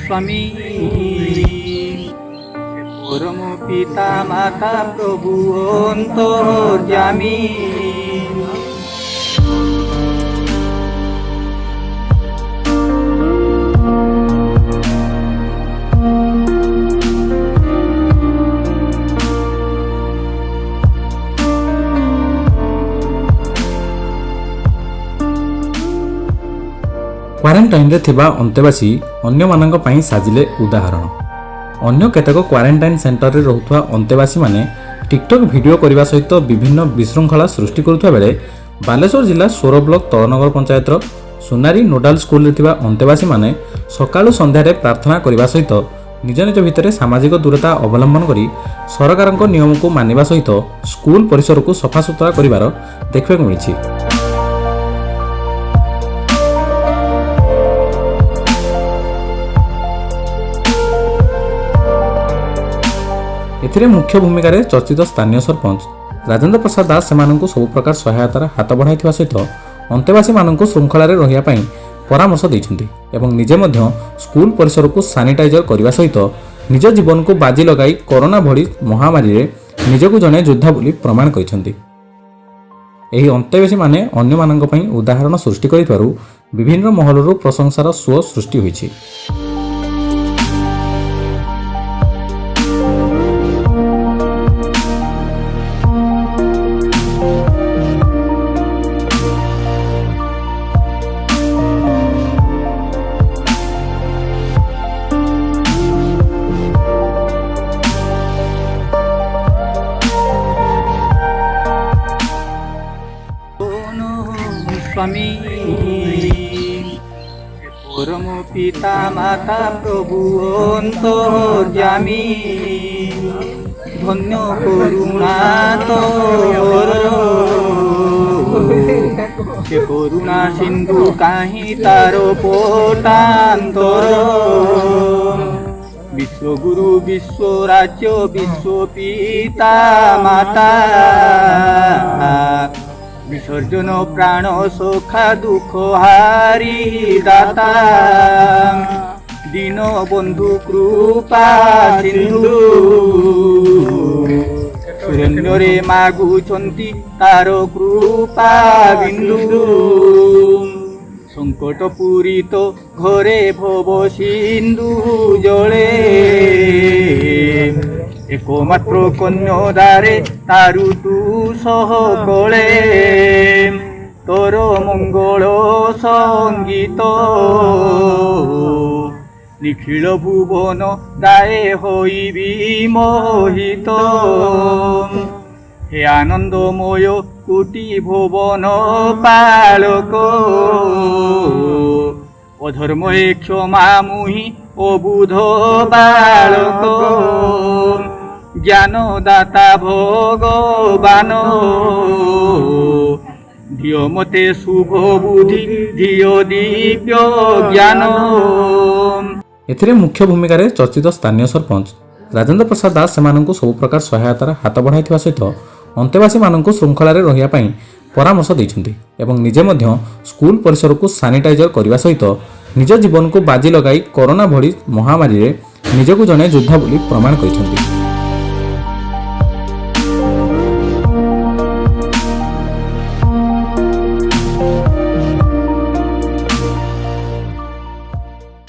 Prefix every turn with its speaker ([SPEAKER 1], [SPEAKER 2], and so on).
[SPEAKER 1] स्वामी परम पिता माता प्रभु अंतर्यामी
[SPEAKER 2] क्वारंटाइन रे थिबा अंतेवासी अन्य मानक पई साजिले उदाहरण। अन्य केतक क्वारंटाइन सेंटर रे रहुथुवा अंतेवासी माने टिकटॉक वीडियो करबा सहित विभिन्न विशृंखला सृष्टि करुथुवा बेले बालेश्वर जिला 16 ब्लॉक तळनगर पंचायत रो सोनारी नोडाल स्कूल रे थिबा अंतेवासी माने सकाळु संध्या रे प्रार्थना करबा सहित निज निज भितरे सामाजिक दूरता अवलंबन करी सरकारक नियम को मानिबा सहित स्कूल परिसर को सफा सुतरा करिवार देखबा मिलिछि। एथिरे मुख्य भूमिका रे चर्चित स्थानीय सरपंच राजेंद्र प्रसाद दास सेमानंकु सब प्रकार सहायतार हाथ बढ़ाइथिबा सहित अंतेवासी मानंकु श्रृंखला रे रहिया पई परामर्श दैछन्ति एवं निजे मध्य स्कूल परिसर को सैनिटाइजर करबा सहित निज जीवन को बाजी लगाई कोरोना भली महामारी रे निजकु जने योद्धा बोली प्रमाण करिसन्ति। एही अंतेवासी माने अन्य मानंक पई उदाहरण सृष्टि करितबारु विभिन्न महलरु प्रशंसार सुओ सृष्टि होइछि।
[SPEAKER 1] स्वामी परम पिता माता प्रभु अंतर्यामी धन्य करुणा तोर से करुणा सिंधु काहि तारो पोटांतर विश्वगुरु विश्वराज्य विश्व पिता माता विसर्जन प्राण सखा दुख हारी दाता दीन बंधु कृपा सिंधु सुरेन्द्र रे मागुचंती तार कृपा बिंदु संकट पूरित घरे भव सिंधु जले एकमात्र कन्यादारे तारु तू सह कले तोर मंगल संगीत निखिल भुवन गाए होइबी मोहित हे आनंदमय कोटि भुवन पालक अधर्मये क्षमा मुहि अबुध बालक ज्ञानदाता भगवान धियो मते शुभ बुद्धि धियो दिव्य ज्ञान।
[SPEAKER 2] एथिरे मुख्य भूमिका रे चर्चित स्थानीय सरपंच राजेंद्र प्रसाद दास सेमानंकु सब प्रकार सहायतार हाथ बढ़ाइथिबा सहित अंतेवासी मानंकु श्रृंखला रे रहिया पई परामर्श दैछन्ति एवं निजे मध्य स्कूल परिसर को सैनिटाइजर करबा सहित निज जीवन को बाजी लगाई कोरोना भली महामारी रे निजकु जने योद्धा बोली प्रमाण करिसन्ति।